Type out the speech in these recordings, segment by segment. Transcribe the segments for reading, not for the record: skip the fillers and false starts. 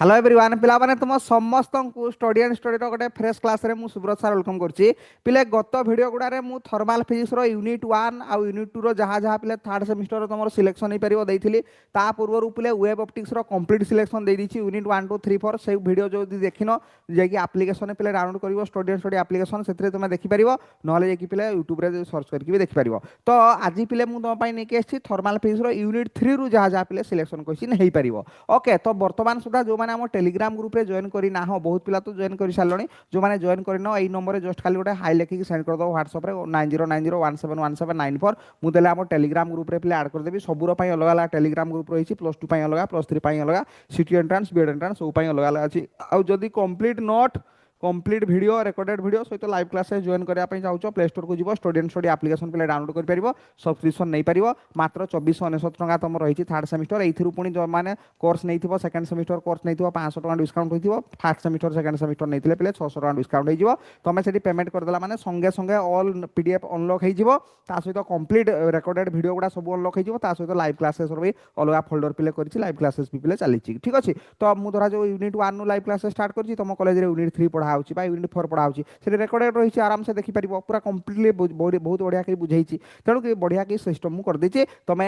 hello everyone पिला माने तुम समस्त को स्टडी एंड स्टडी गोटे फ्रेश क्लास रे मु सुब्रत सर वेलकम करछि पिले गत वीडियो गुडा रे मु थर्मल फिजिक्स रो यूनिट 1 आ यूनिट 2 रो जहा जहा पिले थर्ड सेमिस्टर रो तुमरो सिलेक्शन हे परिबो देइथिली ता पूर्वरु पिले वेब ऑप्टिक्स रो कंप्लीट सिलेक्शन देइ दिछि यूनिट 1 2 3 4 से वीडियो जो देखिनो जे कि एप्लीकेशन पिले डाउनलोड करिवो स्टडी एंड स्टडी एप्लीकेशन सेतरे तुमे देखि परिबो नहले जे कि पिले YouTube रे सर्च करके भी देखि परिबो तो आज पिले मु तुम पई नेके आछि थर्मल फिजिक्स रो यूनिट 3 रु जहा जहा पिले सिलेक्शन क्वेश्चन हेइ परिबो ओके तो वर्तमान सुधा जो माने हम टेलीग्राम ग्रुप रे जॉइन करी ना हो बहुत पिला तो जॉइन करी सालणी जो माने जॉइन करी न एई नंबर रे जस्ट खाली गोटे हाई लिखि सेंड कर दो व्हाट्सएप रे 9090171794 मु देले हम टेलीग्राम ग्रुप रे पिले ऐड कर देबी सबुरो पई अलग अलग टेलीग्राम ग्रुप रहिछि +2 पई अलग +3 पई अलग सिटी एंट्रेंस बीएड एंट्रेंस सब पई अलग अलग अछि आ जदी complete note complete video recorded video सहित लाइव क्लास जॉइन करने चाहूँ प्ले स्टोर को जीव स्टडी एंड स्टडी एप्लीकेशन पे डाउनलोड कर पारिबो सब्सक्रिप्शन नहीं पारिबो मात्र 2499 टका तुम रही थर्ड सेमिस्टर एथि पुणी जो मैंने कोर्स नहीं सेकंड सेमिस्टर कोर्स नहीं 500 टका डिस्काउंट होइथिबो फर्स्ट सेमिस्टर सेकंड सेमिस्टर नहीं पे 600 टका डिस्काउंट होइजिवो तुम से पेमेंट करदेला माने संगे संगे ऑल पीडीएफ अनलॉक होइजिवो ता सहित कंप्लीट रिकॉर्डेड वीडियो गुडा सब अनलॉक होइजिवो ता सहित लाइव क्लासेस भी अलग फोल्डर पे करछि लाइव क्लासेस भी पे चली ठीक अच्छे तो मु धरा जो यूनिट 1 नु लाइव क्लासेस स्टार्ट करछि तुम कॉलेज रे यूनिट 3 पढ़ा होछि बा यूनिट 4 पढ़ा होछि से रिकॉर्डेड रही आराम से देखि परिबो पूरा कंप्लीटली बहुत बढ़िया के बुझाइछि तेणु कि बढ़िया के सिस्टम मु कर देछि तमे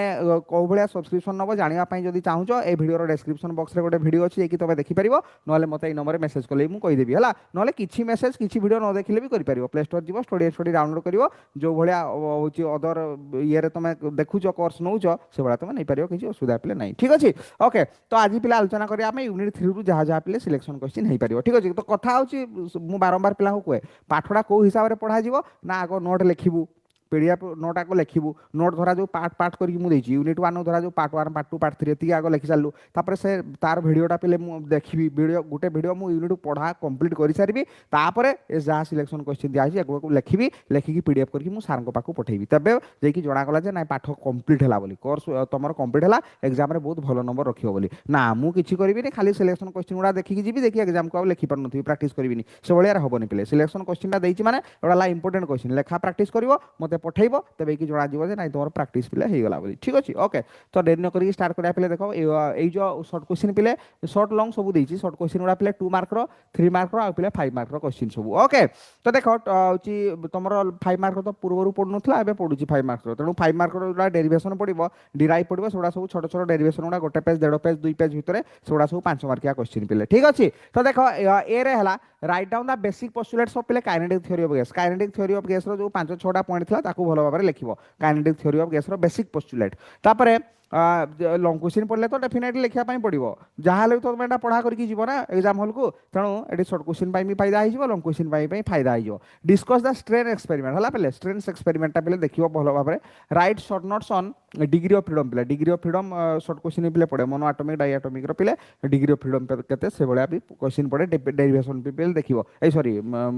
को भलिया सब्सक्रिप्शन नबो जानिया पई जदी चाहूचो ए वीडियो रो डिस्क्रिप्शन बॉक्स रे गोटे वीडियो अछि कि तमे देखि परिबो नले मते ए नंबर मेसेज कले मु कहि देबी हला नले किछि मेसेज किछि वीडियो न देखिले भी करि परिबो प्ले स्टोर जीवो स्टडी डाउनलोड करिवो जो भलिया होछि अदर ये रे तमे देखुचो कोर्स नउचो से बडा तमे नै परिबो किछि असुविधा पिले नै ठीक अछि ओके तो आज पिला आलोचना करिया हम यूनिट 3 रु जहा जहा पिले सिलेक्शन क्वेश्चन हेइ परिबो ठीक अछि तो कथा होछि मु बारंबार पिला को कहे पाठड़ा को हिसाब रे पढ़ा जीवो ना आगो नोट लिखिबू पीडीएफ नोट आगो लिखिबू नोट धरा जो पार्ट पार्ट करके मु देछि यूनिट 1 धरा जो पार्ट 1 पार्ट 2 पार्ट 3 एति आगो लिखि चालू तापर से तार वीडियोटा पेले मु देखिबी वीडियो गुटे वीडियो मु यूनिट पढ़ा कंप्लीट करि सारिबी तापर ए जा सिलेक्शन क्वेश्चन दिया छि एगो लिखिबी लिखिकी पीडीएफ करके मु सार को पाकू पठेबी तबे जे कि जणा गला जे ना पाठ कंप्लीट हला बोली कोर्स तमर कंप्लीट हला एग्जाम रे बहुत भलो नंबर रखियो बोली ना मु किछि करिबी नि खाली सिलेक्शन क्वेश्चन गुडा देखिकी जीबी देखि एग्जाम को लिखि पर नथि प्रैक्टिस करिबिनी से बलिया हबनी पेले सिलेक्शन क्वेश्चन दैछि माने एडाला इंपोर्टेंट क्वेश्चन लेखा प्रैक्टिस करिवो मते पठेइबो तबे कि जणा जीवो जे नै तोर प्रैक्टिस पिले हे गला बोली ठीक अछि ओके तो देर न करी स्टार्ट करिया पिले देखो ए जो शॉर्ट क्वेश्चन पिले शॉर्ट लॉन्ग सब दैछि शॉर्ट क्वेश्चन गुडा पिले 2 मार्क रो 3 मार्क रो आ पिले 5 मार्क रो क्वेश्चन सब ओके तो देखो होछि तमरो 5 मार्क रो तो पूर्वरु पढनुथला एबे पढुछि 5 मार्क रो तणु 5 मार्क रो जोडा डेरिवेशन पडिबो डिराइव पडिबो सोडा सब छोट छोट डेरिवेशन गुडा गोटे पेज 1.5 पेज 2 पेज भितरे सोडा सब 5 मार्किया क्वेश्चन पिले ठीक अछि तो देखो ए रे हला write down the basic postulates of पिले kinetic theory of gas kinetic theory of gas रो जो 5 6टा पॉइंट थिला ताकू भलो भाबरे लिखिबो काइनेटिक थ्योरी ऑफ गैस रो बेसिक पोस्टुलेट तापरे लॉन्ग क्वेश्चन पढ़ले तो डेफिनेटली लिखिया पई पड़िबो जहां ले तो मेटा पढ़ा करके जीवो ना एग्जाम हॉल को तणु एडी शॉर्ट क्वेश्चन पई भी फायदा आइजो लॉन्ग क्वेश्चन पई फायदा आइजो डिस्कस द स्ट्रेन एक्सपेरिमेंट हला पहले स्ट्रेन एक्सपेरिमेंट पहले देखियो भलो भाबरे write short notes on degree of freedom पहले degree of freedom short question पहले पड़े मोनो एटॉमिक डाई एटॉमिक रो पहले डिग्री ऑफ फ्रीडम केते से बळे भी क्वेश्चन पड़े डेरिवेशन पहले देखियो ए सॉरी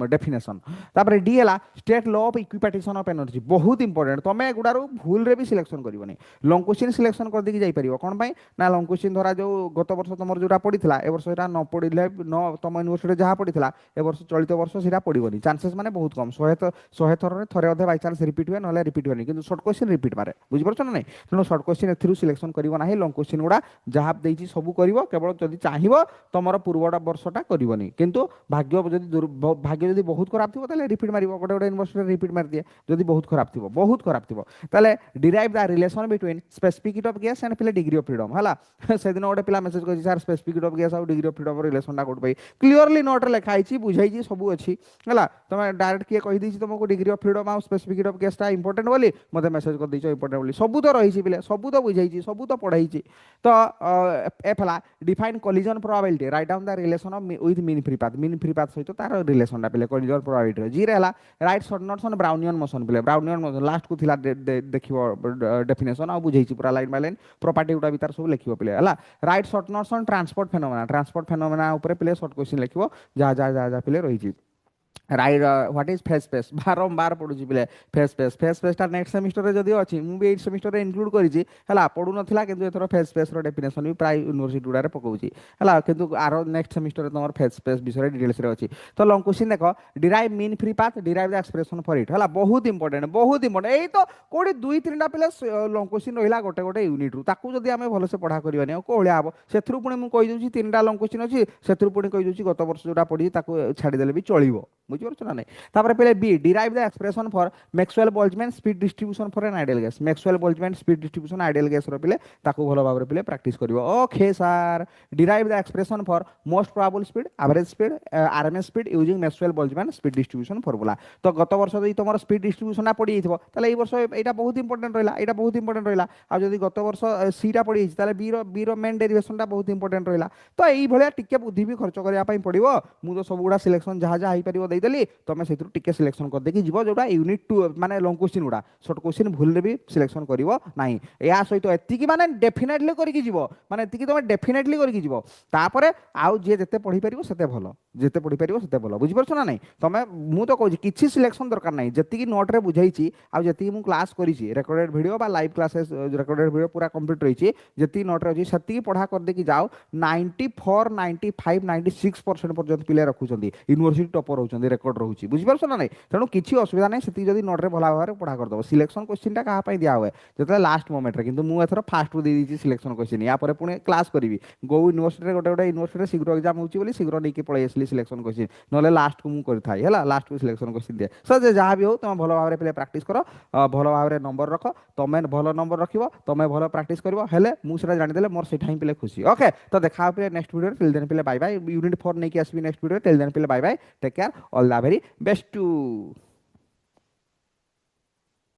डेफिनेशन तापर डी हला state law of equipartition of energy बहुत इंपोर्टेंट तमे गुडारो भूल रे भी सिलेक्शन करबोनी लॉन्ग क्वेश्चन सिलेक्शन कर देकी जाई परिबो कोन पई ना लॉन्ग क्वेश्चन धरा जो गत वर्ष तमर जोरा पडिथिला ए वर्ष एटा न पडिले न तम यूनिवर्सिटी जहा पडिथिला ए वर्ष चलित वर्ष सिरा पडिबोनी चांसेस माने बहुत कम 100 थर रे थरे अधे बाय चांस रिपीट हुए नले रिपीट होनी किंतु शॉर्ट क्वेश्चन रिपीट मारे बुझि परछ ना नै तनो शॉर्ट क्वेश्चन एथिरु सिलेक्शन करिवो नाही लॉन्ग क्वेश्चन गुडा जहा देइछि सब करिवो केवल जदी चाहिबो तमर पूर्वटा वर्षटा करिवोनी किंतु भाग्य जदी बहुत खराब थिबो तले रिपीट मारिवो गोटे गोटे यूनिवर्सिटी रिपीट मार दिए जदी बहुत खराब थिबो तले derive the relation between specific heat of gas and पिले डिग्री ऑफ फ्रीडम हला से दिन गोटे पिला मेसेज करछि sir specific heat of gas और डिग्री ऑफ फ्रीडम रिलेशन टा कोड पई क्लियरली नोट रे लिखाइछि बुझाइछि सब अछि हला तमे डायरेक्ट के कहि दिछि तुमको डिग्री ऑफ फ्रीडम और स्पेसिफिक हीट ऑफ गैस टा इंपोर्टेंट बोली मते मेसेज कर दिछो इंपोर्टेंट बोली सब तो रहिछि पिले सब तो बुझाइछि सब तो पढाइछि तो एफ हला define collision probability right down the relation of with mean free path सहित तार रिलेशन टा पिले कोलिजन प्रोबेबिलिटी जी रे हला write short notes on Brownian motion पिले ब्राउनियन मोशन लास्ट को थिला देखिबो डेफिनेशन आ बुझाइछि पूरा लाइन बाय लाइन प्रॉपर्टी उडा भीतर सब लिखिबो पिले हला write short notes on transport phenomena ऊपर पिले शॉर्ट क्वेश्चन लिखिबो जा पिले रहिछि write what is phase space बारंबार पढ़ुची पिले फेज स्पेस टा नेक्स्ट सेमिस्टर रे जदी अछि मु भी एई सेमिस्टर रे इंक्लूड करिछि हला पढु नथिला किंतु एथरो फेज स्पेस रो डेफिनेशन भी प्राय यूनिवर्सिटी गुडा रे पकाउछि हला किंतु आरो नेक्स्ट सेमिस्टर रे तमर फेज स्पेस विषय डिटेल्स रे अछि तो लॉन्ग क्वेश्चन देखो derive mean free path derive the expression for it हला बहुत इंपोर्टेंट एई तो कोडी दुई तीनटा पिले लॉन्ग क्वेश्चन रहिला गोटे गोटे यूनिट रु ताकू जदी हमें भलो से पढ़ा करबानी कोहलिया हबो सेथरु पुणी मु कहि दोछि तीनटा लॉन्ग क्वेश्चन अछि सेथरु पुणी कहि दोछि गत वर्ष जोडा पढी ताकू छाडी देले भी चलिबो बुझि परछ ना नहीं तापर पहले be derive the expression for Maxwell Boltzmann speed distribution for an ideal gas Maxwell Boltzmann speed distribution ideal gas रो पिले ताकू भलो भाबरे पिले प्रैक्टिस करिवो okay sir derive the expression for most probable speed average speed RMS speed using Maxwell Boltzmann speed distribution formula तो गत वर्ष जदि तमर स्पीड डिस्ट्रीब्यूशन ना पड़ी जइथिबो ताले एई वर्ष एटा बहुत इंपोर्टेंट रहला एटा बहुत इंपोर्टेंट रहला आ जदि गत वर्ष सी टा पड़ी ताले बी रो मेन डेरिवेशन टा बहुत इंपोर्टेंट रहला तो एई भलिया टिके बुद्धि भी खर्च करिया पई पड़िबो मु तो सब गुडा सिलेक्शन जहा जहा आइ परिबो देई देली तमे सेथुर टिके सिलेक्शन कर देकी जीवो जोडा यूनिट 2 माने लॉन्ग क्वेश्चन गुडा शॉर्ट क्वेश्चन भूल रे भी सिलेक्शन करिवो नाही या सहित एतिकी माने डेफिनेटली करिकी जीवो माने एतिकी तमे डेफिनेटली करिकी जीवो तापरे आउ जे जते पढी परिबो सेते भलो जेते पढी परिबो सेते भलो बुझि परछ ना नाही तमे मु तो कहू किछि सिलेक्शन दरकार नाही जेतिकी नोट रे बुझाइछि आ जेतिकी मु क्लास करिछि रेकॉर्डेड वीडियो बा लाइव क्लासेस रेकॉर्डेड वीडियो पूरा कंप्लीट रहिछि जेतिकी नोट रे अछि सेतिकी पढा कर देकी जाओ 94 95 96% पर्यंत पिले रखुचंदी यूनिवर्सिटी टॉपर होचंदी रेकॉर्ड रहउछि बुझि परछ ना नाही तेणु किछि असुविधा नाही सेतिकी जदी नोट रे भला भाबरे पढा कर दबो सिलेक्शन क्वेश्चन टा कहा पई दिया होय जेतले लास्ट मोमेंट रे किंतु मु एथरो फास्ट दे दीछि सिलेक्शन क्वेश्चन या परे पुणे क्लास करिवि गो यूनिवर्सिटी रे गोटे गोटे यूनिवर्सिटी रे शीघ्र एग्जाम होउछि बोली शीघ्र नेकी पळै आसली सिलेक्शन क्वेश्चन नले लास्ट को मु करि थाई हला लास्ट को सिलेक्शन क्वेश्चन दे सो जे जहा भी हो तुम भलो भाबरे पहिले प्रैक्टिस करो भलो भाबरे नंबर रखो तमे भलो नंबर रखिबो तमे भलो प्रैक्टिस करबो हेले मु सेटा जानि देले मोर सेठा ही पहिले खुशी ओके तो देखा पहिले नेक्स्ट वीडियो टिल देन पहिले बाय बाय यूनिट 4 नेकी आसबी नेक्स्ट वीडियो टिल देन पहिले bye bye take care all the very best to